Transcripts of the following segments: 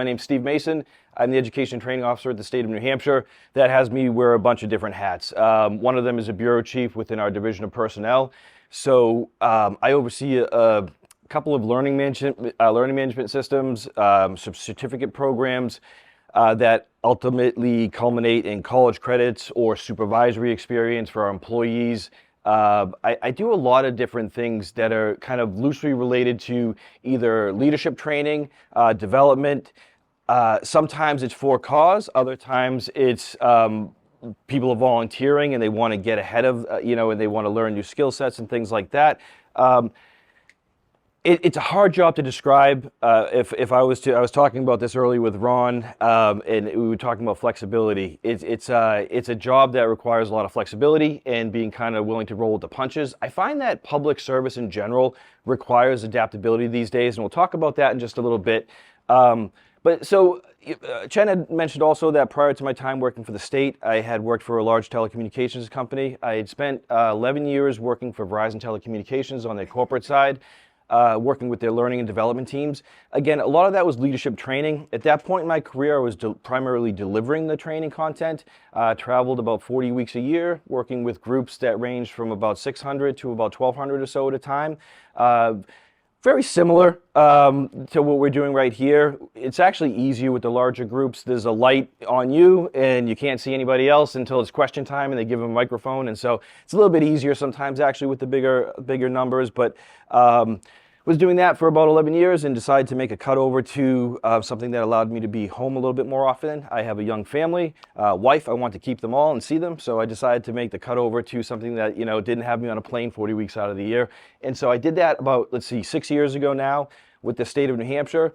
My name's Steve Mason. I'm the Education and Training Officer at the State of New Hampshire. That has me wear a bunch of different hats. One of them is a Bureau Chief within our Division of Personnel. So I oversee a couple of learning management systems, some certificate programs that ultimately culminate in college credits or supervisory experience for our employees. I do a lot of different things that are kind of loosely related to either leadership training, development. Sometimes it's for cause, other times it's people are volunteering and they want to get ahead of, and they want to learn new skill sets and things like that. It's a hard job to describe. If I was talking about this earlier with Ron, and we were talking about flexibility. It's a job that requires a lot of flexibility and being kind of willing to roll with the punches. I find that public service in general requires adaptability these days, and we'll talk about that in just a little bit. Chen had mentioned also that prior to my time working for the state, I had worked for a large telecommunications company. I had spent 11 years working for Verizon Telecommunications on their corporate side. Working with their learning and development teams. Again, a lot of that was leadership training. At that point in my career, I was primarily delivering the training content. Traveled about 40 weeks a year, working with groups that ranged from about 600 to about 1,200 or so at a time. Very similar to what we're doing right here. It's actually easier with the larger groups. There's a light on you and you can't see anybody else until it's question time and they give them a microphone. And so it's a little bit easier sometimes actually with the bigger numbers. But was doing that for about 11 years and decided to make a cut over to something that allowed me to be home a little bit more often. I have a young family, wife. I want to keep them all and see them. So I decided to make the cut over to something that, didn't have me on a plane 40 weeks out of the year. And so I did that about, 6 years ago now with the State of New Hampshire.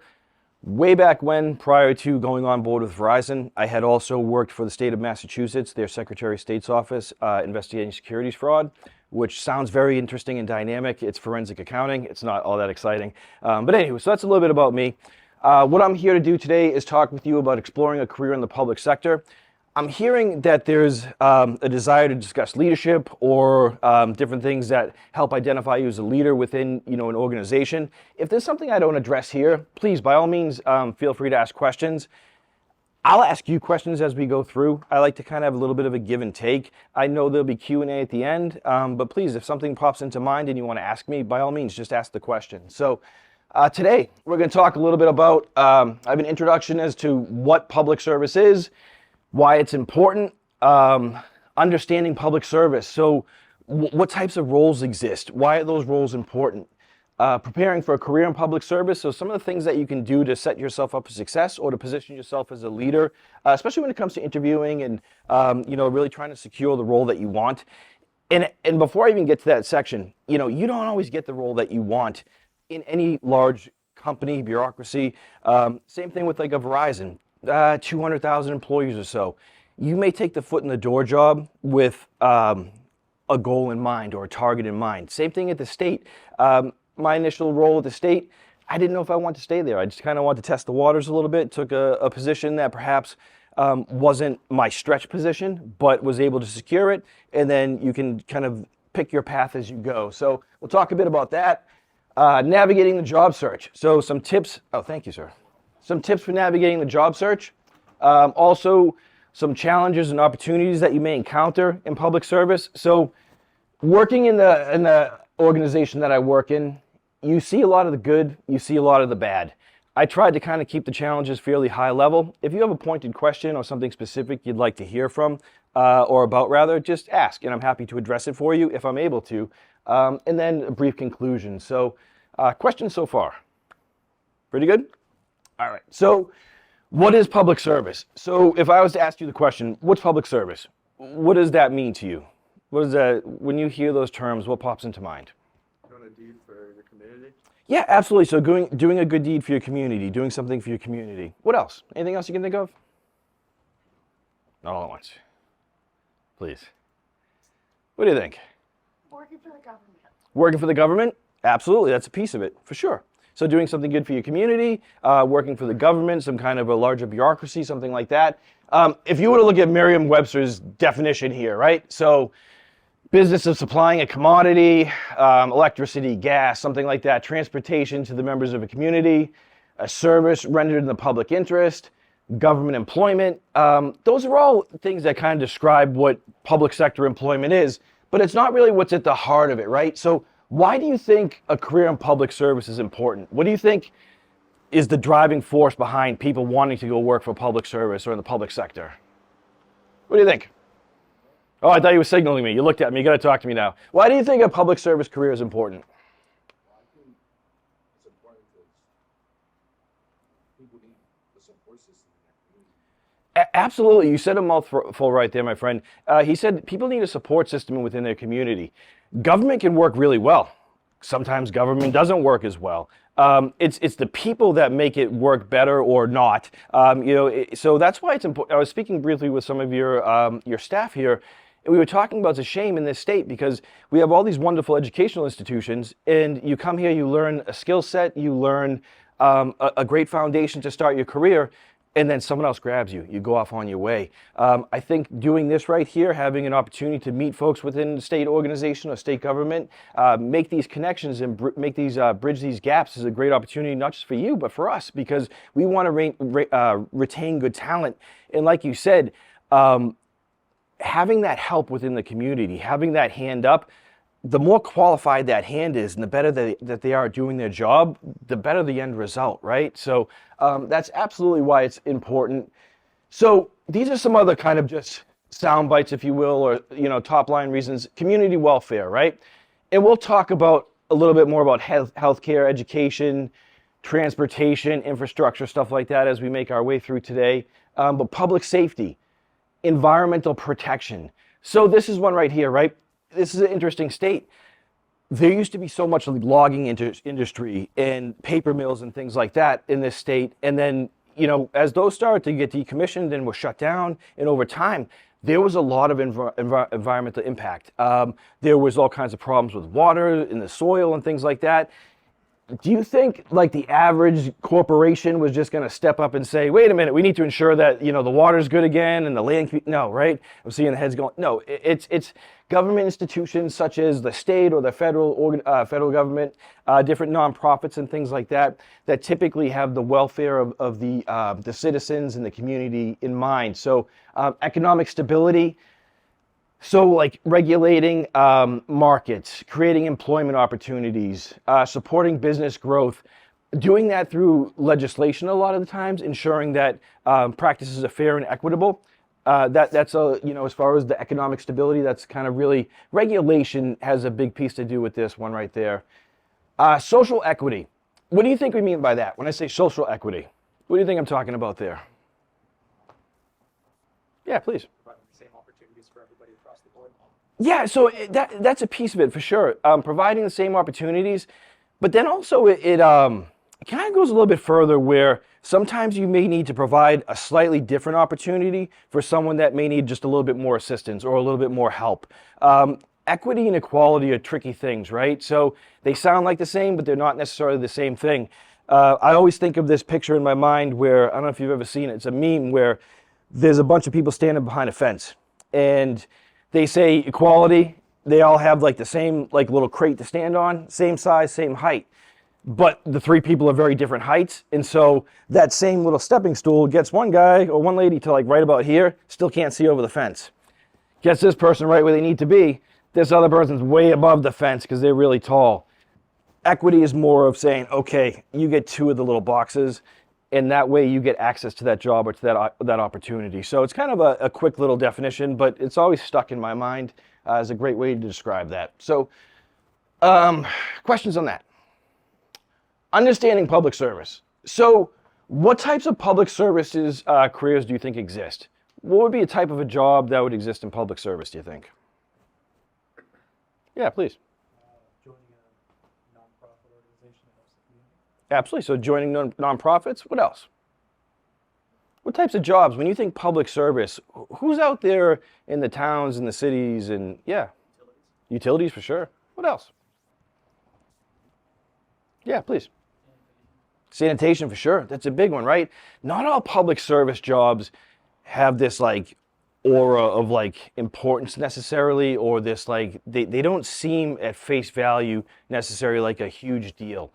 Way back when, prior to going on board with Verizon, I had also worked for the state of Massachusetts, their Secretary of State's office, investigating securities fraud, which sounds very interesting and dynamic. It's forensic accounting. It's not all that exciting. But anyway, so that's a little bit about me. What I'm here to do today is talk with you about exploring a career in the public sector. I'm hearing that there's a desire to discuss leadership or different things that help identify you as a leader within, an organization. If there's something I don't address here, please, by all means, feel free to ask questions. I'll ask you questions as we go through. I like to kind of have a little bit of a give and take. I know there'll be Q&A at the end, but please, if something pops into mind and you want to ask me, by all means, just ask the question. So today, we're going to talk a little bit about, I have an introduction as to what public service is, why it's important, understanding public service. So what types of roles exist? Why are those roles important? Preparing for a career in public service. So some of the things that you can do to set yourself up for success or to position yourself as a leader, especially when it comes to interviewing and, really trying to secure the role that you want. And before I even get to that section, you don't always get the role that you want in any large company, bureaucracy. Same thing with like a Verizon, 200,000 employees or so. You may take the foot in the door job with a goal in mind or a target in mind. Same thing at the state. My initial role at the state, I didn't know if I wanted to stay there. I just kind of wanted to test the waters a little bit, took a position that perhaps wasn't my stretch position, but was able to secure it, and then you can kind of pick your path as you go. So we'll talk a bit about that. Navigating the job search. So some tips, thank you, sir. Some tips for navigating the job search. Also, some challenges and opportunities that you may encounter in public service. So working in the organization that I work in, you see a lot of the good, you see a lot of the bad. I tried to kind of keep the challenges fairly high level. If you have a pointed question or something specific you'd like to hear from, or about rather, just ask, and I'm happy to address it for you if I'm able to. And then a brief conclusion. So, questions so far? Pretty good? All right, so what is public service? So if I was to ask you the question, what's public service? What does that mean to you? What is that, when you hear those terms, what pops into mind? Doing a deed for your community? Yeah, absolutely. So doing a good deed for your community, doing something for your community. What else? Anything else you can think of? Not all at once. Please. What do you think? Working for the government. Working for the government? Absolutely, that's a piece of it, for sure. So doing something good for your community, working for the government, some kind of a larger bureaucracy, something like that. If you were to look at Merriam-Webster's definition here, right? So business of supplying a commodity, electricity, gas, something like that, transportation to the members of a community, a service rendered in the public interest, government employment. Those are all things that kind of describe what public sector employment is, but it's not really what's at the heart of it, right? So why do you think a career in public service is important? What do you think is the driving force behind people wanting to go work for public service or in the public sector? What do you think? Oh, I thought you were signaling me. You looked at me. You got to talk to me now. Why do you think a public service career is important? Well, I think it's important because people need the support system in their community. Absolutely. You said a mouthful right there, my friend. He said people need a support system within their community. Government can work really well. Sometimes government doesn't work as well. It's the people that make it work better or not. So that's why it's important. I was speaking briefly with some of your staff here, and we were talking about it's a shame in this state because we have all these wonderful educational institutions, and you come here, you learn a skill set, you learn a great foundation to start your career, and then someone else grabs you. You go off on your way. I think doing this right here, having an opportunity to meet folks within the state organization or state government, make these connections and bridge these gaps is a great opportunity, not just for you, but for us, because we want to retain good talent. And like you said, having that help within the community, having that hand up, the more qualified that hand is and the better that they are doing their job, the better the end result, right? So that's absolutely why it's important. So these are some other kind of just sound bites, if you will, or top line reasons. Community welfare, right? And we'll talk about a little bit more about healthcare, education, transportation, infrastructure, stuff like that as we make our way through today. But public safety, environmental protection. So this is one right here, right? This is an interesting state. There used to be so much logging industry and paper mills and things like that in this state. And then, as those started to get decommissioned and were shut down, and over time, there was a lot of environmental impact. There was all kinds of problems with water in the soil and things like that. Do you think like the average corporation was just going to step up and say, wait a minute, we need to ensure that, the water's good again and the land, no, right? I'm seeing the heads going, no, it's government institutions such as the state or the federal government, different nonprofits and things like that, that typically have the welfare of the citizens and the community in mind. So economic stability. So like regulating markets, creating employment opportunities, supporting business growth, doing that through legislation a lot of the times, ensuring that practices are fair and equitable. That's as far as the economic stability, that's kind of really, regulation has a big piece to do with this one right there. Social equity. What do you think we mean by that? When I say social equity, what do you think I'm talking about there? Yeah, please. Same opportunities for everybody across the board. Yeah, so that's a piece of it for sure. Providing the same opportunities, but then also it kind of goes a little bit further where sometimes you may need to provide a slightly different opportunity for someone that may need just a little bit more assistance or a little bit more help. Equity and equality are tricky things, right? So they sound like the same, but they're not necessarily the same thing. I always think of this picture in my mind where, I don't know if you've ever seen it, it's a meme where there's a bunch of people standing behind a fence and they say equality, they all have like the same like little crate to stand on, same size, same height. But the three people are very different heights. And so that same little stepping stool gets one guy or one lady to like right about here, still can't see over the fence. Gets this person right where they need to be. This other person's way above the fence because they're really tall. Equity is more of saying, okay, you get two of the little boxes, and that way you get access to that job or to that opportunity. So it's kind of a quick little definition, but it's always stuck in my mind as a great way to describe that. So questions on that? Understanding public service. So what types of public services careers do you think exist? What would be a type of a job that would exist in public service, do you think? Yeah, please. Joining a nonprofit organization that helps the community. Absolutely. So joining nonprofits. What else? What types of jobs? When you think public service, who's out there in the towns and the cities and yeah? Utilities for sure. What else? Yeah, please. Sanitation for sure. That's a big one, right? Not all public service jobs have this like aura of like importance necessarily, or this like they don't seem at face value necessarily like a huge deal.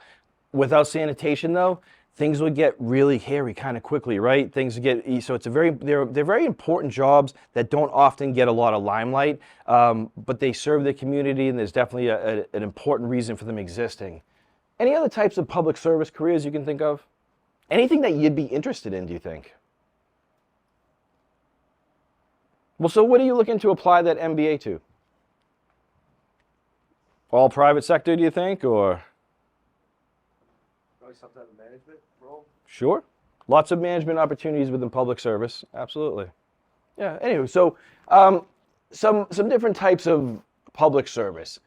Without sanitation though, things would get really hairy kind of quickly, right? Things get, so it's they're very important jobs that don't often get a lot of limelight, but they serve the community, and there's definitely an important reason for them existing. Any other types of public service careers you can think of? Anything that you'd be interested in, do you think? Well, so what are you looking to apply that MBA to? All private sector, do you think, or? Probably some type of management role. Sure. Lots of management opportunities within public service. Absolutely. Yeah, anyway, so some different types of public service.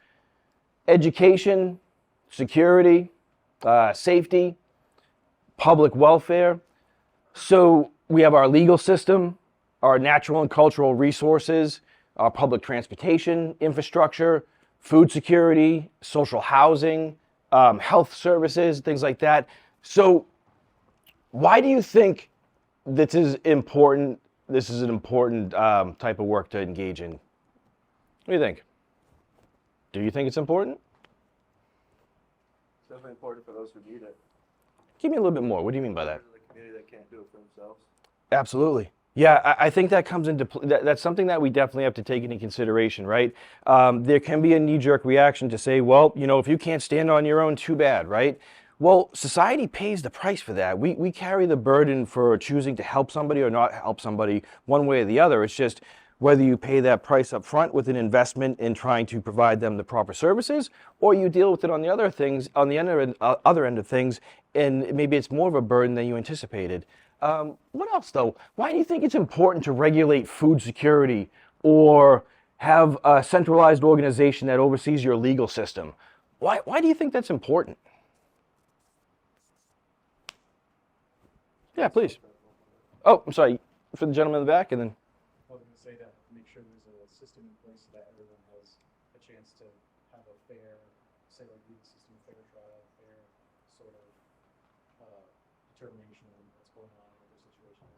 Education, security, safety, public welfare. So we have our legal system, our natural and cultural resources, our public transportation, infrastructure, food security, social housing, health services, things like that. So why do you think this is important? This is an important type of work to engage in. What do you think? Do you think it's important? It's definitely important for those who need it. Give me a little bit more. What do you mean by that? For the community that can't do it for themselves. Absolutely. Yeah, I think that comes into that's something that we definitely have to take into consideration, right? There can be a knee-jerk reaction to say, well, you know, if you can't stand on your own, too bad, right? Well, society pays the price for that. We carry the burden for choosing to help somebody or not help somebody one way or the other. It's just whether you pay that price up front with an investment in trying to provide them the proper services, or you deal with it on the other things, on the other end of things, and maybe it's more of a burden than you anticipated. What else, though? Why do you think it's important to regulate food security or have a centralized organization that oversees your legal system? Why do you think that's important? Yeah, please. Oh, I'm sorry. For the gentleman in the back, and then. I was going to say that, make sure there's a system in place so that everyone has a chance to have a fair, say like legal system, fair trial, fair sort of determination of what's going on in other situations.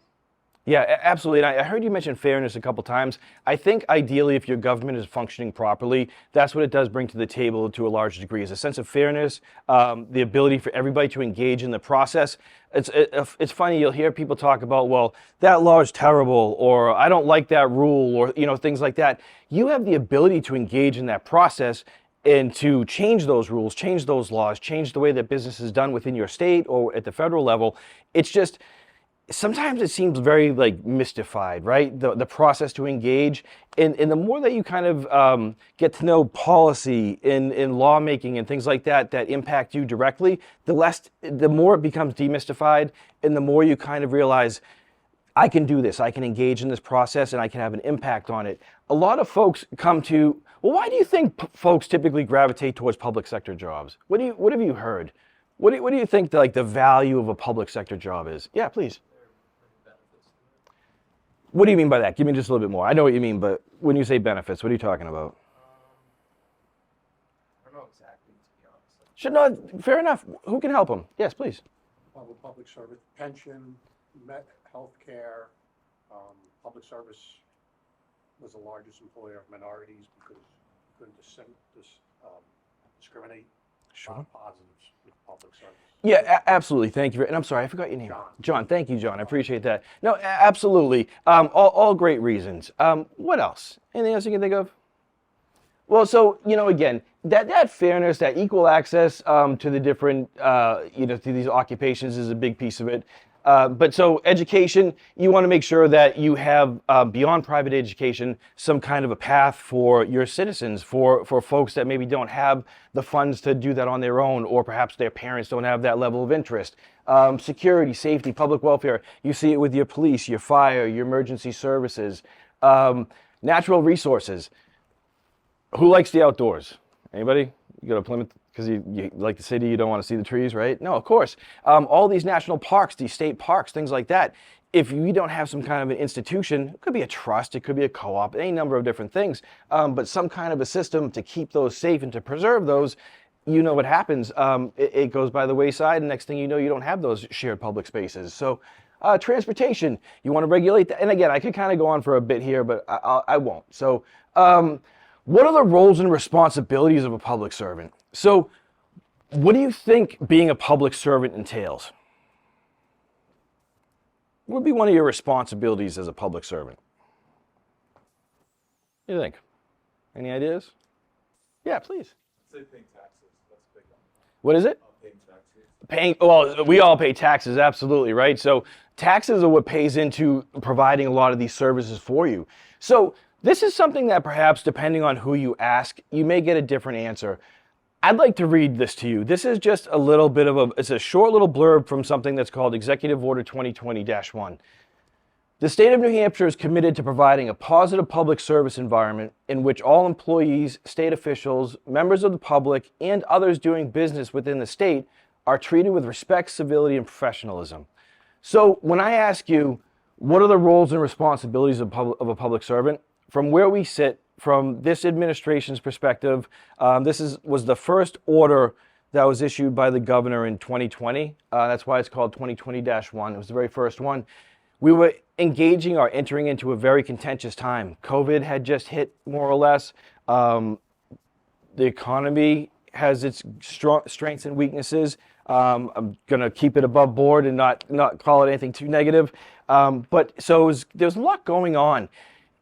Yeah, absolutely. And I heard you mention fairness a couple times. I think ideally, if your government is functioning properly, that's what it does bring to the table to a large degree, is a sense of fairness, the ability for everybody to engage in the process. It's funny, you'll hear people talk about, well, that law is terrible, or I don't like that rule, or things like that. You have the ability to engage in that process and to change those rules, change those laws, change the way that business is done within your state or at the federal level. It's just, sometimes it seems very mystified, right? The process to engage, and the more that you kind of get to know policy in lawmaking and things like that impact you directly, the more it becomes demystified, and the more you kind of realize, I can do this, I can engage in this process, and I can have an impact on it. A lot of folks come to, well, why do you think folks typically gravitate towards public sector jobs? What have you heard? What do you think the value of a public sector job is? Yeah, please. What do you mean by that? Give me just a little bit more. I know what you mean, but when you say benefits, what are you talking about? I don't know exactly, to be honest. Should not. Fair enough. Who can help them? Yes, please. Public service, pension, healthcare, public service was the largest employer of minorities because you couldn't discriminate. Sure. A lot of positives with public service. Yeah, absolutely. Thank you. And I'm sorry, I forgot your name. John. John. Thank you, John. I appreciate that. No, absolutely. All great reasons. What else? Anything else you can think of? Well, so, again, that fairness, that equal access to the different, to these occupations is a big piece of it. But so education, you want to make sure that you have, beyond private education, some kind of a path for your citizens, for folks that maybe don't have the funds to do that on their own, or perhaps their parents don't have that level of interest. Security, safety, public welfare, you see it with your police, your fire, your emergency services. Natural resources. Who likes the outdoors? Anybody? You go to Plymouth because you like the city, you don't want to see the trees, right? No, of course. All these national parks, these state parks, things like that. If you don't have some kind of an institution, it could be a trust, it could be a co-op, any number of different things, but some kind of a system to keep those safe and to preserve those, you know what happens. It goes by the wayside, and next thing you know, you don't have those shared public spaces. So transportation, you want to regulate that. And again, I could kind of go on for a bit here, but I won't. So what are the roles and responsibilities of a public servant? So what do you think being a public servant entails? would be one of your responsibilities as a public servant? What do you think? Any ideas? Yeah, please. Say paying taxes, that's a big one. What is it? Paying taxes. Well, we all pay taxes, absolutely, right? So taxes are what pays into providing a lot of these services for you. So this is something that perhaps, depending on who you ask, you may get a different answer. I'd like to read this to you. This is just a little bit of it's a short little blurb from something that's called Executive Order 2020-1. The State of New Hampshire is committed to providing a positive public service environment in which all employees, state officials, members of the public, and others doing business within the state are treated with respect, civility, and professionalism. So when I ask you, what are the roles and responsibilities of a public servant? From where we sit, from this administration's perspective, was the first order that was issued by the governor in 2020. That's why it's called 2020-1. It was the very first one. We were engaging or entering into a very contentious time. COVID had just hit, more or less. The economy has its strengths and weaknesses. I'm going to keep it above board and not call it anything too negative. But so there's a lot going on.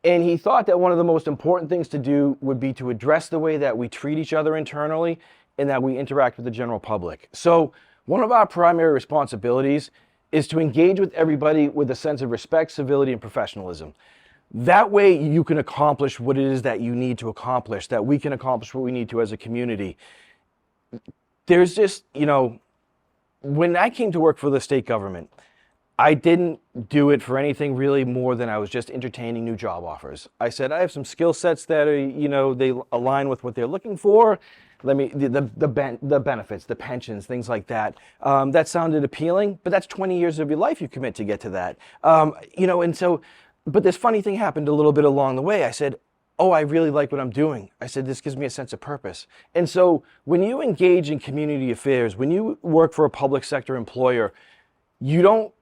And he thought that one of the most important things to do would be to address the way that we treat each other internally and that we interact with the general public. So one of our primary responsibilities is to engage with everybody with a sense of respect, civility, and professionalism. That way you can accomplish what it is that you need to accomplish, that we can accomplish what we need to as a community. There's just, when I came to work for the state government, I didn't do it for anything really more than I was just entertaining new job offers. I said, I have some skill sets that are, they align with what they're looking for. The benefits, the pensions, things like that. That sounded appealing, but that's 20 years of your life you commit to get to that. But this funny thing happened a little bit along the way. I said, oh, I really like what I'm doing. I said, this gives me a sense of purpose. And so when you engage in community affairs, when you work for a public sector employer, you don't,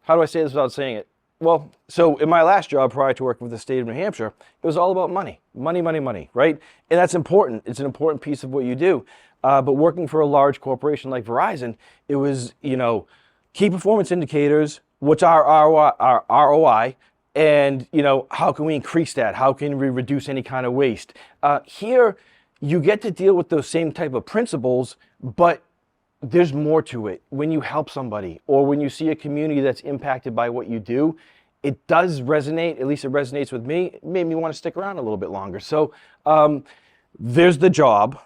how do I say this without saying it? Well, so in my last job prior to working with the State of New Hampshire, it was all about money, right? And that's important. It's an important piece of what you do. But working for a large corporation like Verizon, it was, key performance indicators, what's our ROI, and, how can we increase that? How can we reduce any kind of waste? Here, you get to deal with those same type of principles, but there's more to it. When you help somebody or when you see a community that's impacted by what you do, it does resonate, at least it resonates with me. It made me want to stick around a little bit longer. So there's the job,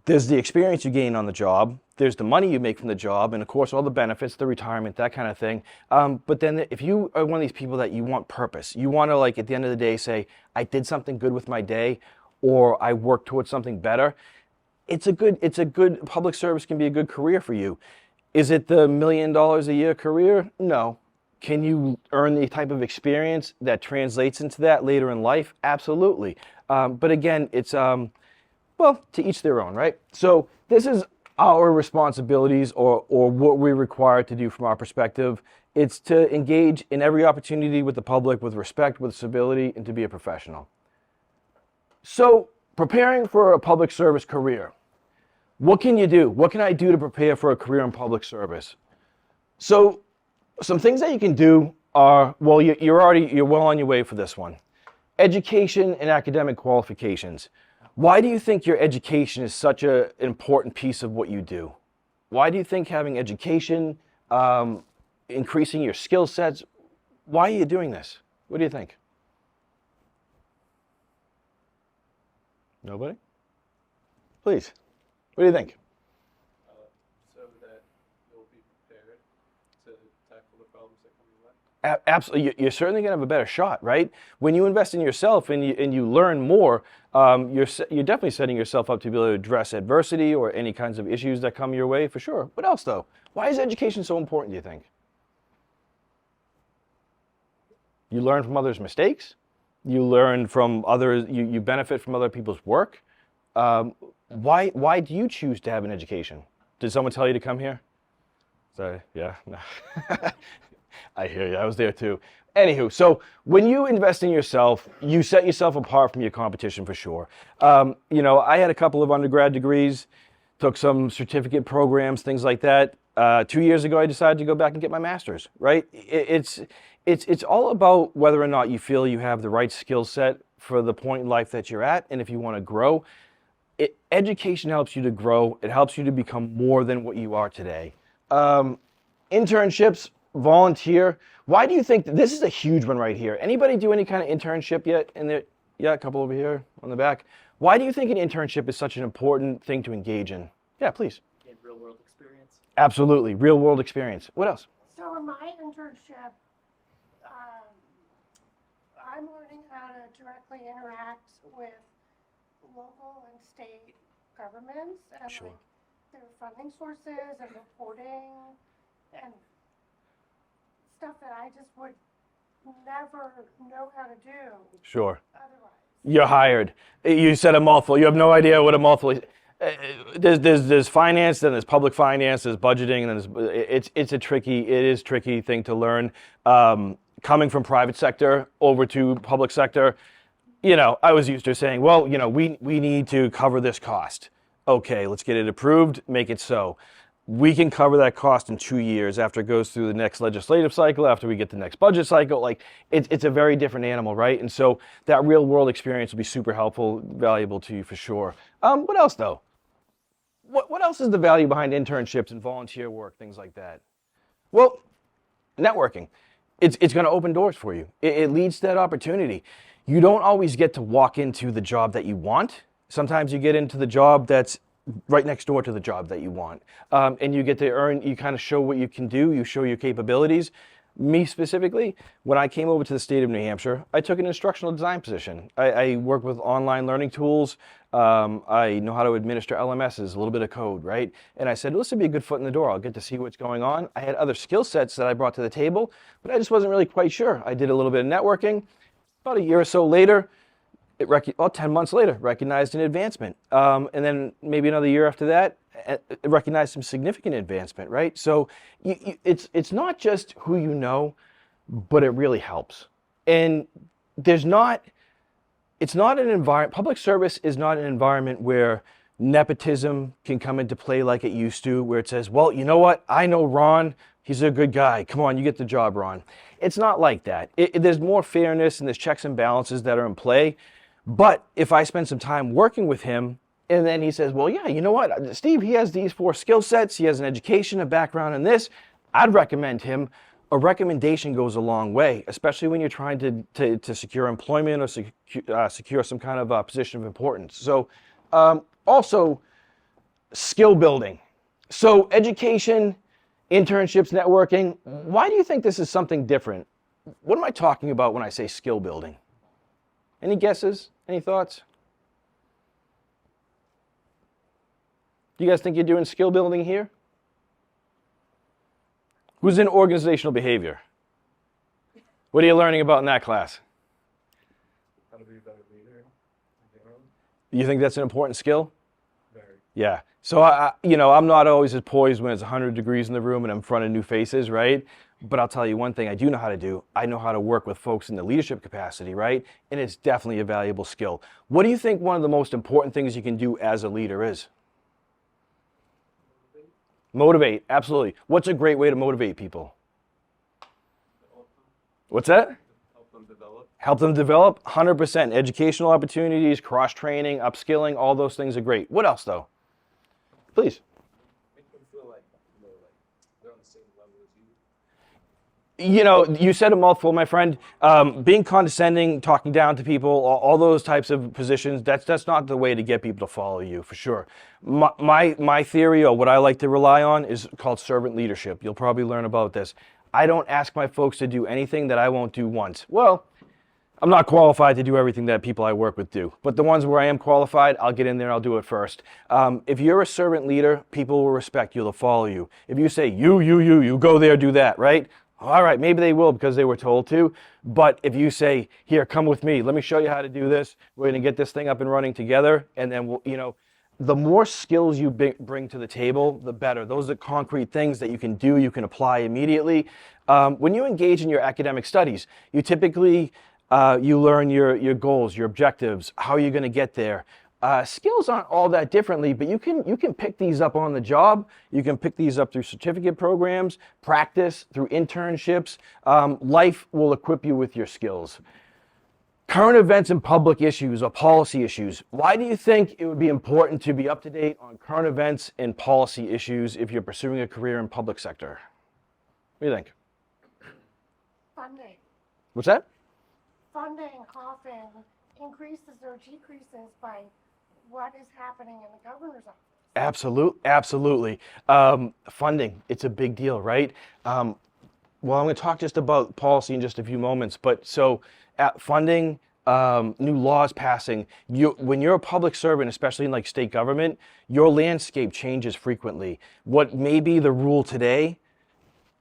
there's the experience you gain on the job, there's the money you make from the job, and of course all the benefits, the retirement, that kind of thing. But then if you are one of these people that you want purpose, you want to, like, at the end of the day say, I did something good with my day, or I worked towards something better, it's a good public service can be a good career for you. Is it the $1 million a year career? No. Can you earn the type of experience that translates into that later in life? Absolutely. But again, it's, to each their own, right? So this is our responsibilities or what we're required to do from our perspective. It's to engage in every opportunity with the public with respect, with civility, and to be a professional. So preparing for a public service career. What can you do? What can I do to prepare for a career in public service? So some things that you can do are, well, you're well on your way for this one. Education and academic qualifications. Why do you think your education is such an important piece of what you do? Why do you think having education, increasing your skill sets, why are you doing this? What do you think? Nobody? Please. What do you think? So that you'll be prepared to tackle the problems that come your way? Absolutely. You're certainly going to have a better shot, right? When you invest in yourself and you learn more, you're definitely setting yourself up to be able to address adversity or any kinds of issues that come your way, for sure. What else, though? Why is education so important, do you think? You learn from others' mistakes. You learn from others. You benefit from other people's work. Why do you choose to have an education? Did someone tell you to come here? Sorry, yeah. No. I hear you. I was there too. Anywho, so when you invest in yourself, you set yourself apart from your competition for sure. I had a couple of undergrad degrees, took some certificate programs, things like that. 2 years ago, I decided to go back and get my master's, right? It's all about whether or not you feel you have the right skill set for the point in life that you're at, and if you want to grow. Education helps you to grow. It helps you to become more than what you are today. Internships, volunteer. Why do you think this is a huge one right here? Anybody do any kind of internship yet? Yeah, a couple over here on the back. Why do you think an internship is such an important thing to engage in? Yeah, please. Get real world experience. Absolutely, real world experience. What else? So in my internship, I'm learning how to directly interact with local and state governments and Sure. like their funding sources and reporting and stuff that I just would never know how to do Sure. otherwise. You're hired. You said a mouthful. You have no idea what a mouthful is. There's finance, then there's public finance, there's budgeting, and then it's a tricky thing to learn. Coming from private sector over to public sector, I was used to saying, well, we need to cover this cost. Okay, let's get it approved, make it so. We can cover that cost in 2 years after it goes through the next legislative cycle, after we get the next budget cycle. Like, it's a very different animal, right? And so that real world experience will be super helpful, valuable to you for sure. What else though? What else is the value behind internships and volunteer work, things like that? Well, networking. It's going to open doors for you. It leads to that opportunity. You don't always get to walk into the job that you want. Sometimes you get into the job that's right next door to the job that you want. And you get to earn, you kind of show what you can do, you show your capabilities. Me specifically, when I came over to the state of New Hampshire, I took an instructional design position. I work with online learning tools. I know how to administer LMSs, a little bit of code, right? And I said, well, this would be a good foot in the door. I'll get to see what's going on. I had other skill sets that I brought to the table, but I just wasn't really quite sure. I did a little bit of networking. About a year or so later, 10 months later, recognized an advancement. And then maybe another year after that, it recognized some significant advancement, right? So it's not just who you know, but it really helps. And it's not an environment, public service is not an environment where nepotism can come into play like it used to, where it says, well, you know what? I know Ron. He's a good guy. Come on, you get the job, Ron. It's not like that. There's more fairness and there's checks and balances that are in play. But if I spend some time working with him, and then he says, well, yeah, you know what, Steve, he has these 4 skill sets. He has an education, a background in this. I'd recommend him. A recommendation goes a long way, especially when you're trying to secure employment or secure some kind of position of importance. So also skill building. So education, internships, networking. Why do you think this is something different? What am I talking about when I say skill building? Any guesses? Any thoughts? Do you guys think you're doing skill building here? Who's in organizational behavior? What are you learning about in that class? How to be a better leader. You think that's an important skill? Very. Yeah. So I'm not always as poised when it's 100 degrees in the room and I'm in front of new faces, right? But I'll tell you one thing I do know how to do. I know how to work with folks in the leadership capacity, right? And it's definitely a valuable skill. What do you think one of the most important things you can do as a leader is? Motivate, absolutely. What's a great way to motivate people? What's that? Help them develop. Help them develop, 100%. Educational opportunities, cross-training, upskilling, all those things are great. What else, though? Please. Make them feel like, they're on the same level as you. You said a mouthful, my friend. Being condescending, talking down to people, all those types of positions, that's not the way to get people to follow you, for sure. My theory, or what I like to rely on, is called servant leadership. You'll probably learn about this. I don't ask my folks to do anything that I won't do once. Well, I'm not qualified to do everything that people I work with do, but the ones where I am qualified, I'll get in there, I'll do it first. If you're a servant leader, people will respect you, they'll follow you. If you say, you go there, do that, right? All right, maybe they will because they were told to, but if you say, here, come with me, let me show you how to do this, we're gonna get this thing up and running together, and then the more skills you bring to the table, the better. Those are concrete things that you can do, you can apply immediately. When you engage in your academic studies, you typically, you learn your goals, your objectives, how you're gonna get there. Skills aren't all that differently, but you can pick these up on the job. You can pick these up through certificate programs, practice, through internships. Life will equip you with your skills. Current events and public issues or policy issues. Why do you think it would be important to be up to date on current events and policy issues if you're pursuing a career in public sector? What do you think? Funding. What's that? Funding often increases or decreases by what is happening in the governor's office. Absolutely. Funding, it's a big deal, right? Well, I'm going to talk just about policy in just a few moments, but so funding, new laws passing, when you're a public servant, especially in like state government, your landscape changes frequently. What may be the rule today,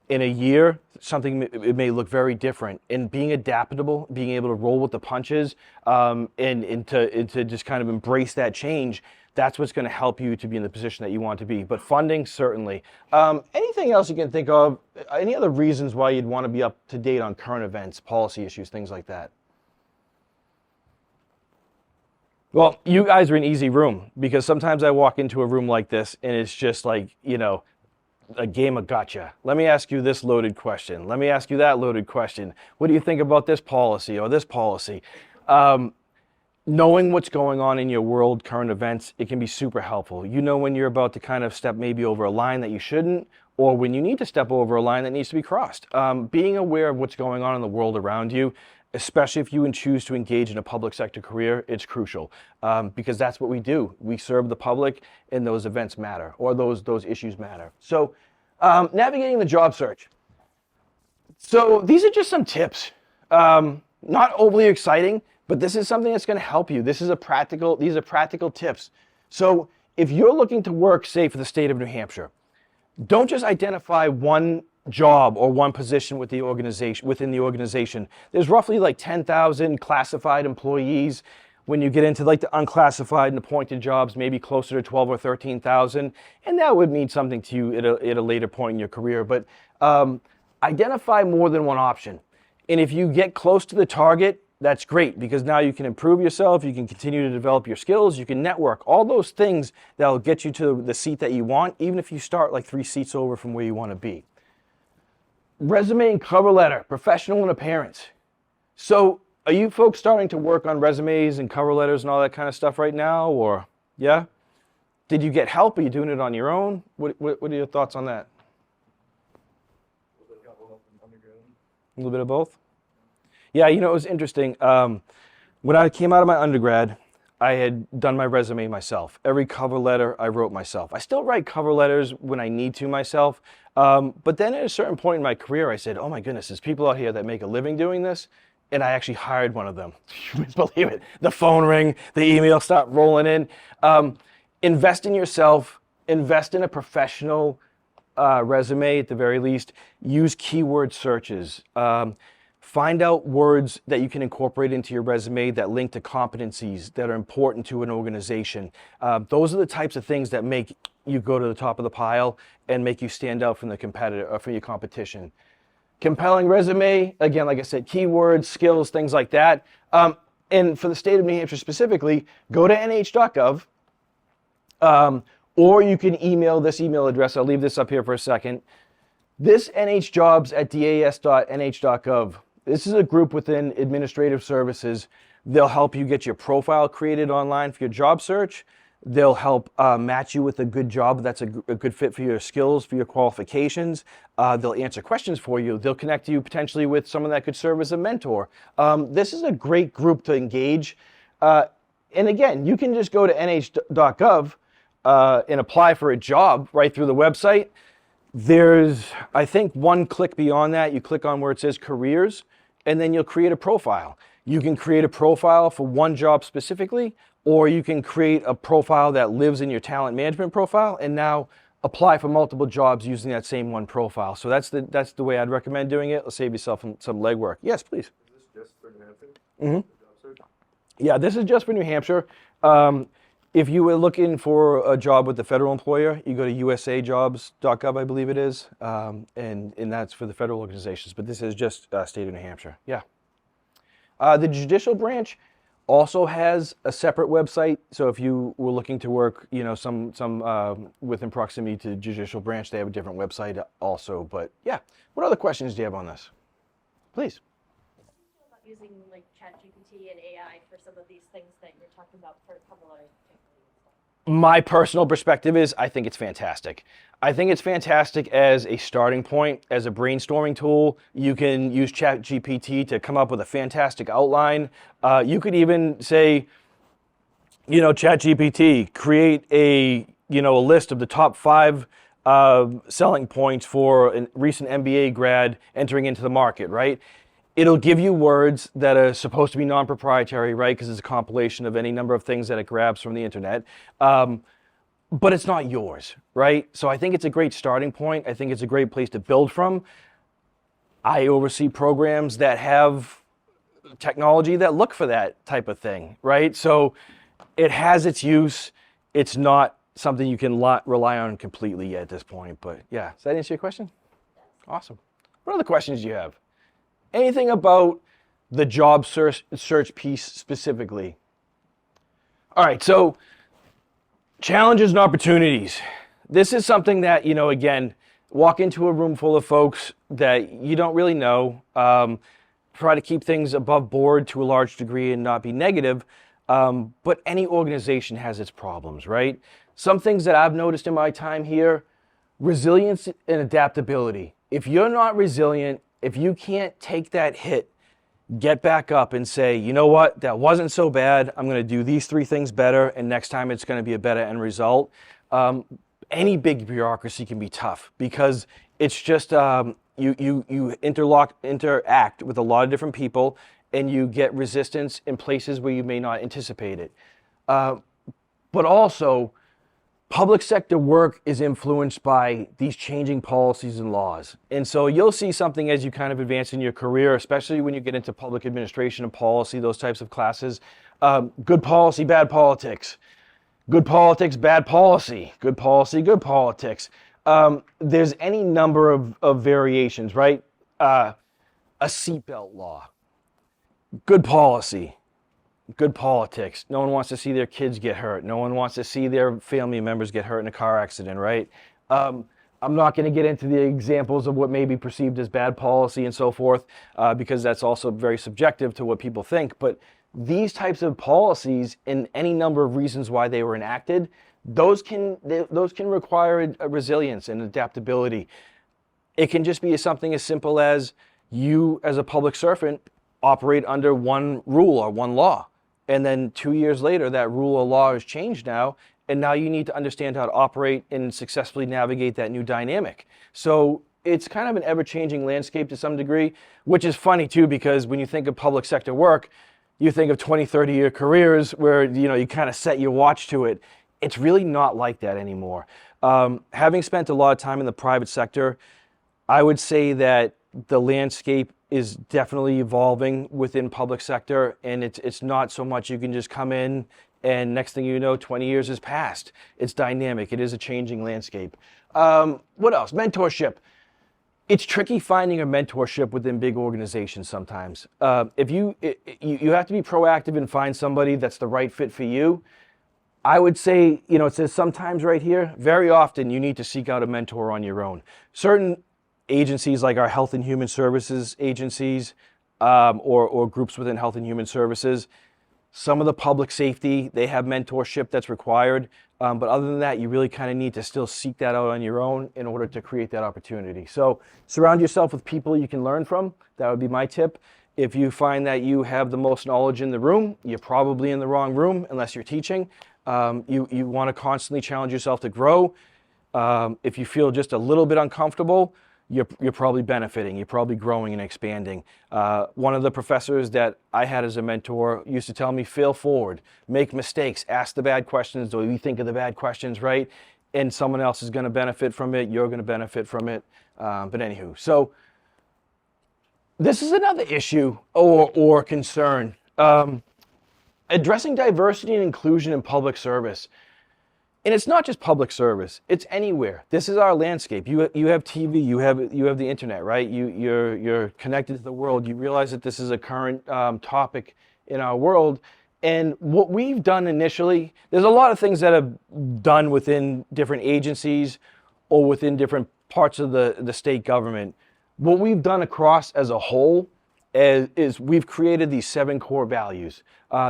in a year, it may look very different. And being adaptable, being able to roll with the punches, and to just kind of embrace that change, that's what's going to help you to be in the position that you want to be. But funding, certainly. Anything else you can think of? Any other reasons why you'd want to be up to date on current events, policy issues, things like that? Well, you guys are an easy room, because sometimes I walk into a room like this and it's just like, a game of gotcha. Let me ask you this loaded question. Let me ask you that loaded question. What do you think about this policy or this policy? Knowing what's going on in your world, current events, it can be super helpful. You know when you're about to kind of step maybe over a line that you shouldn't, or when you need to step over a line that needs to be crossed. Being aware of what's going on in the world around you, especially if you choose to engage in a public sector career, it's crucial, because that's what we do. We serve the public, and those events matter, or those issues matter. So navigating the job search. So these are just some tips. Not overly exciting, but this is something that's going to help you. These are practical tips. So if you're looking to work, say, for the state of New Hampshire, don't just identify one job or one position within the organization. There's roughly like 10,000 classified employees. When you get into like the unclassified and appointed jobs, maybe closer to 12 or 13,000, and that would mean something to you at a later point in your career. But identify more than one option. And if you get close to the target, that's great, because now you can improve yourself, you can continue to develop your skills, you can network, all those things that will get you to the seat that you want, even if you start like 3 seats over from where you want to be. Resume and cover letter, professional and appearance. So are you folks starting to work on resumes and cover letters and all that kind of stuff right now, or yeah? Did you get help? Are you doing it on your own? What are your thoughts on that? A little bit of both? Yeah, it was interesting. When I came out of my undergrad, I had done my resume myself. Every cover letter I wrote myself. I still write cover letters when I need to myself. But then at a certain point in my career, I said, oh my goodness, there's people out here that make a living doing this. And I actually hired one of them. You wouldn't believe it. The phone ring, the email start rolling in. Invest in yourself. Invest in a professional resume at the very least. Use keyword searches. Find out words that you can incorporate into your resume that link to competencies that are important to an organization. Those are the types of things that make you go to the top of the pile and make you stand out from the competitor or from your competition. Compelling resume, again, like I said, keywords, skills, things like that. And for the state of New Hampshire specifically, go to nh.gov, or you can email this email address. I'll leave this up here for a second. This nhjobs@das.nh.gov. This is a group within administrative services. They'll help you get your profile created online for your job search. They'll help match you with a good job that's a good fit for your skills, for your qualifications. They'll answer questions for you. They'll connect you potentially with someone that could serve as a mentor. This is a great group to engage. And again, you can just go to nh.gov and apply for a job right through the website. There's, I think, one click beyond that. You click on where it says careers, and then you'll create a profile. You can create a profile for one job specifically, or you can create a profile that lives in your talent management profile and now apply for multiple jobs using that same one profile. So that's the way I'd recommend doing it. It'll save yourself some legwork. Yes, please. Is this just for New Hampshire? Mm-hmm. The job search? Yeah, this is just for New Hampshire. If you were looking for a job with the federal employer, you go to usajobs.gov, I believe it is, and that's for the federal organizations. But this is just state of New Hampshire. Yeah. The judicial branch, also has a separate website. So if you were looking to work, some within proximity to the judicial branch, they have a different website also. But yeah, what other questions do you have on this? Please. About using like ChatGPT and AI for some of these things that you're talking about for criminal stuff. My personal perspective is I think it's fantastic. I think it's fantastic as a starting point, as a brainstorming tool. You can use ChatGPT to come up with a fantastic outline. You could even say, ChatGPT, create a list of the top 5 selling points for a recent MBA grad entering into the market, right? It'll give you words that are supposed to be non-proprietary, right? Because it's a compilation of any number of things that it grabs from the internet. But it's not yours, right? So I think it's a great starting point. I think it's a great place to build from. I oversee programs that have technology that look for that type of thing, right? So it has its use. It's not something you can rely on completely at this point. But yeah, does that answer your question? Awesome. What other questions do you have? Anything about the job search piece specifically? All right, so challenges and opportunities. This is something that, again, walk into a room full of folks that you don't really know, try to keep things above board to a large degree and not be negative, but any organization has its problems, right? Some things that I've noticed in my time here, resilience and adaptability. If you're not resilient, if you can't take that hit, get back up and say, you know what, that wasn't so bad. I'm going to do these 3 things better, and next time it's going to be a better end result. Any big bureaucracy can be tough because it's just you interact with a lot of different people, and you get resistance in places where you may not anticipate it. But also, public sector work is influenced by these changing policies and laws. And so you'll see something as you kind of advance in your career, especially when you get into public administration and policy, those types of classes. Good policy, bad politics. Good politics, bad policy. Good policy, good politics. There's any number of variations, right? A seatbelt law. Good policy. Good politics. No one wants to see their kids get hurt. No one wants to see their family members get hurt in a car accident, right? I'm not going to get into the examples of what may be perceived as bad policy and so forth, because that's also very subjective to what people think. But these types of policies, and any number of reasons why they were enacted, those can require a resilience and adaptability. It can just be something as simple as you, as a public servant, operate under one rule or one law. And then 2 years later, that rule or law has changed now, and now you need to understand how to operate and successfully navigate that new dynamic. So it's kind of an ever-changing landscape to some degree, which is funny too, because when you think of public sector work, you think of 20, 30-year careers where you kind of set your watch to it. It's really not like that anymore. Having spent a lot of time in the private sector, I would say that the landscape is definitely evolving within public sector, and it's not so much you can just come in and next thing you know, 20 years has passed. It's dynamic. It is a changing landscape. What else? Mentorship. It's tricky finding a mentorship within big organizations sometimes. If you have to be proactive and find somebody that's the right fit for you. I would say, it says sometimes right here, very often you need to seek out a mentor on your own. Certain agencies like our Health and Human Services agencies or groups within Health and Human Services, some of the public safety, they have mentorship that's required. But other than that, you really kind of need to still seek that out on your own in order to create that opportunity. So surround yourself with people you can learn from. That would be my tip. If you find that you have the most knowledge in the room, you're probably in the wrong room unless you're teaching. You want to constantly challenge yourself to grow. If you feel just a little bit uncomfortable, you're probably benefiting. You're probably growing and expanding. One of the professors that I had as a mentor used to tell me, fail forward, make mistakes, ask the bad questions, or you think of the bad questions, right? And someone else is going to benefit from it. You're going to benefit from it. But anywho, so this is another issue or concern. Addressing diversity and inclusion in public service. And it's not just public service, it's anywhere. This is our landscape. You have TV, you have the internet, right? You're connected to the world. You realize that this is a current topic in our world, And what we've done initially, there's a lot of things that have done within different agencies or within different parts of the state government. What we've done across as a whole is we've created these 7 core values.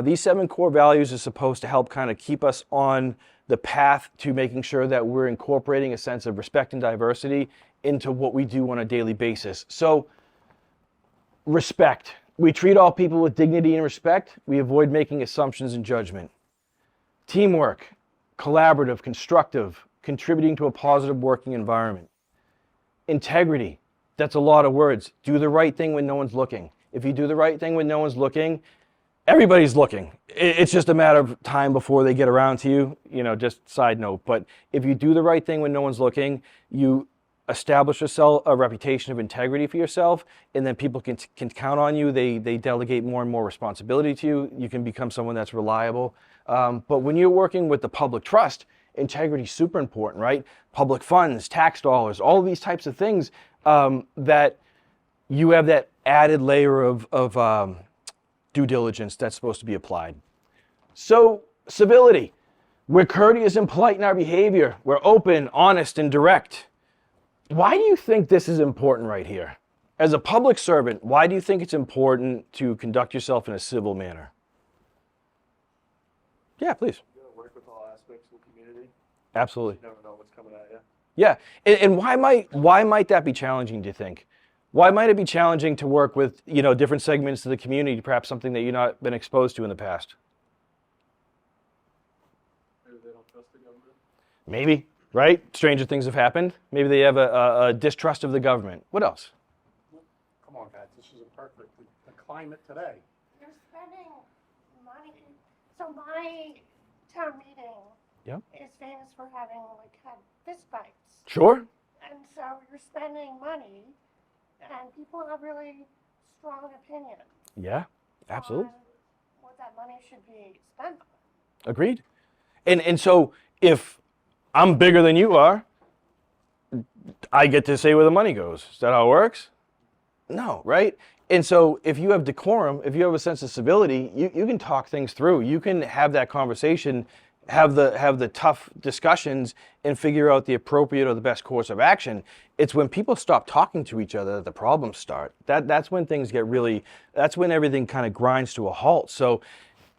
These 7 core values are supposed to help kind of keep us on the path to making sure that we're incorporating a sense of respect and diversity into what we do on a daily basis. So, respect. We treat all people with dignity and respect. We avoid making assumptions and judgment. Teamwork, collaborative, constructive, contributing to a positive working environment. Integrity. That's a lot of words. Do the right thing when no one's looking. If you do the right thing when no one's looking, everybody's looking. It's just a matter of time before they get around to you, just side note. But if you do the right thing when no one's looking, you establish yourself a reputation of integrity for yourself, and then people can count on you. They delegate more and more responsibility to you. You can become someone that's reliable. But when you're working with the public trust, integrity is super important, right? Public funds, tax dollars, all of these types of things that you have that added layer of due diligence that's supposed to be applied. So, civility. We're courteous and polite in our behavior. We're open, honest, and direct. Why do you think this is important right here? As a public servant, why do you think it's important to conduct yourself in a civil manner? Yeah, please. You gotta work with all aspects of the community. Absolutely. You never know what's coming at you. Yeah, and why might that be challenging, do you think? Why might it be challenging to work with, different segments of the community, perhaps something that you've not been exposed to in the past? Maybe they don't trust the government. Maybe, right? Stranger things have happened. Maybe they have a distrust of the government. What else? Come on, Pat, this is a perfect, the climate today. You're spending money. So my town meeting Yep. is famous for having had fist fights. Sure. And so you're spending money and people have really strong opinions Yeah, absolutely. on what that money should be spent on. Agreed. And so if I'm bigger than you are, I get to say where the money goes. Is that how it works? No, right? And so if you have decorum, if you have a sense of civility, you can talk things through. You can have that conversation, have the tough discussions, and figure out the appropriate or the best course of action. It's when people stop talking to each other that the problems start. That's when things get that's when everything kind of grinds to a halt. So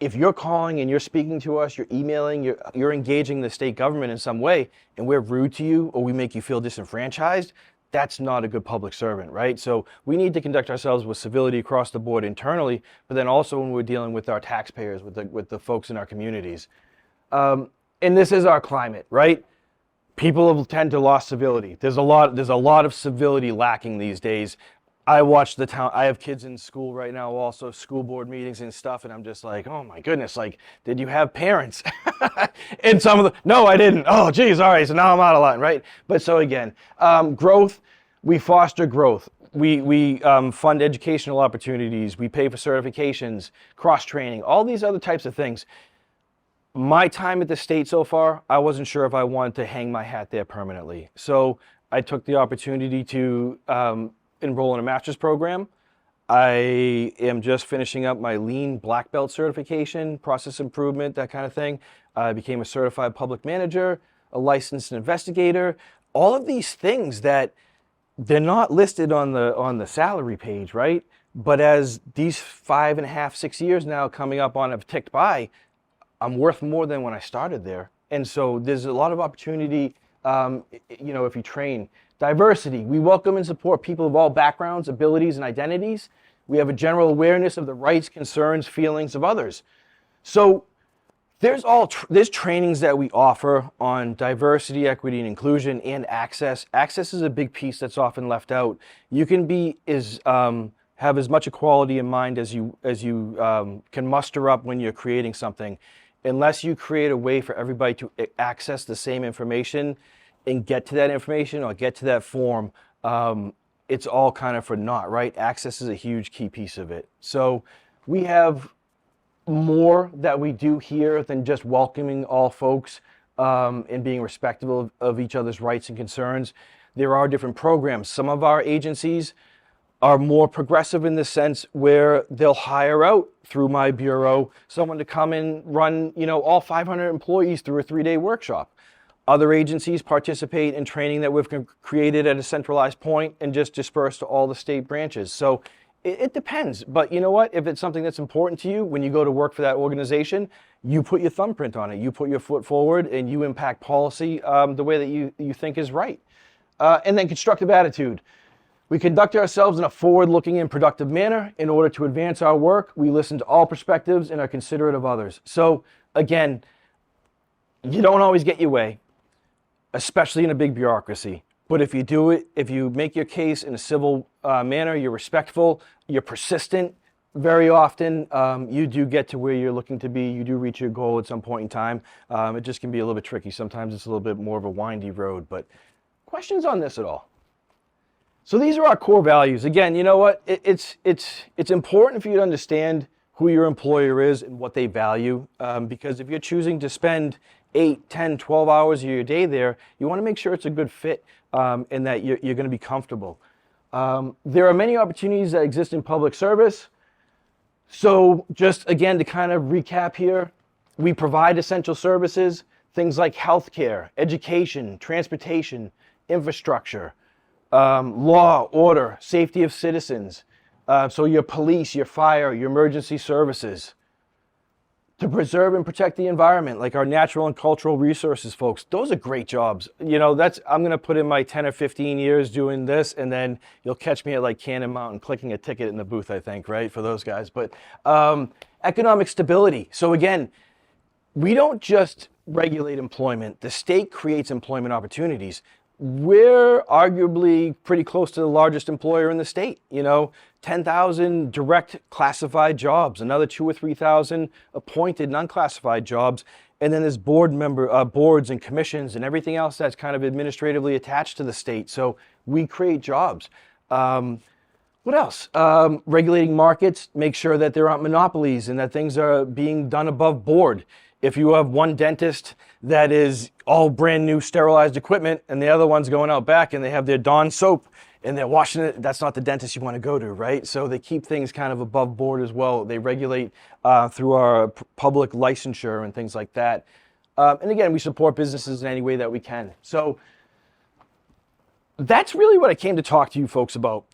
if you're calling and you're speaking to us, you're emailing, you're engaging the state government in some way, and we're rude to you or we make you feel disenfranchised, that's not a good public servant, right? So we need to conduct ourselves with civility across the board internally, but then also when we're dealing with our taxpayers, with the folks in our communities. And this is our climate, right? People tend to lose civility. There's a lot of civility lacking these days. I watch I have kids in school right now, also school board meetings and stuff, and I'm just like, oh my goodness, like, did you have parents? And no, I didn't. Oh, geez, all right, so now I'm out of line, right? But so again, growth, we foster growth. We fund educational opportunities. We pay for certifications, cross-training, all these other types of things. My time at the state so far, I wasn't sure if I wanted to hang my hat there permanently. So I took the opportunity to enroll in a master's program. I am just finishing up my lean black belt certification, process improvement, that kind of thing. I became a certified public manager, a licensed investigator, all of these things that they're not listed on the salary page, right? But as these 5.5, 6 years now coming up on have ticked by, I'm worth more than when I started there. And so there's a lot of opportunity, if you train. Diversity. We welcome and support people of all backgrounds, abilities, and identities. We have a general awareness of the rights, concerns, feelings of others. So there's trainings that we offer on diversity, equity, and inclusion, and access. Access is a big piece that's often left out. You can have as much equality in mind as you can muster up when you're creating something. Unless you create a way for everybody to access the same information and get to that information or get to that form, it's all kind of for naught, right? Access is a huge key piece of it. So we have more that we do here than just welcoming all folks and being respectful of each other's rights and concerns. There are different programs. Some of our agencies are more progressive in the sense where they'll hire out through my bureau someone to come and run, all 500 employees through a 3-day workshop. Other agencies participate in training that we've created at a centralized point and just disperse to all the state branches. So it depends. But you know what? If it's something that's important to you, when you go to work for that organization, you put your thumbprint on it. You put your foot forward and you impact policy the way that you think is right. And then constructive attitude. We conduct ourselves in a forward-looking and productive manner. In order to advance our work, we listen to all perspectives and are considerate of others. So again, you don't always get your way, especially in a big bureaucracy. But if you do it, if you make your case in a civil manner, you're respectful, you're persistent, very often you do get to where you're looking to be. You do reach your goal at some point in time. It just can be a little bit tricky. Sometimes it's a little bit more of a windy road. But questions on this at all? So these are our core values. Again, you know what? It's important for you to understand who your employer is and what they value. Because if you're choosing to spend 8, 10, 12 hours of your day there, you want to make sure it's a good fit and that you're going to be comfortable. There are many opportunities that exist in public service. So just again, to kind of recap here, we provide essential services, things like healthcare, education, transportation, infrastructure, law, order, safety of citizens. So your police, your fire, your emergency services. To preserve and protect the environment, like our natural and cultural resources folks. Those are great jobs. I'm going to put in my 10 or 15 years doing this, and then you'll catch me at like Cannon Mountain clicking a ticket in the booth, I think, right, for those guys. But economic stability. So again, we don't just regulate employment. The state creates employment opportunities. We're arguably pretty close to the largest employer in the state. 10,000 direct classified jobs, another 2,000 or 3,000 appointed non-classified jobs, and then there's boards and commissions and everything else that's kind of administratively attached to the state. So we create jobs. What else? Regulating markets, make sure that there aren't monopolies and that things are being done above board. If you have one dentist that is all brand new sterilized equipment and the other one's going out back and they have their Dawn soap and they're washing it, that's not the dentist you want to go to, right? So they keep things kind of above board as well. They regulate through our public licensure and things like that. And again, we support businesses in any way that we can. So that's really what I came to talk to you folks about.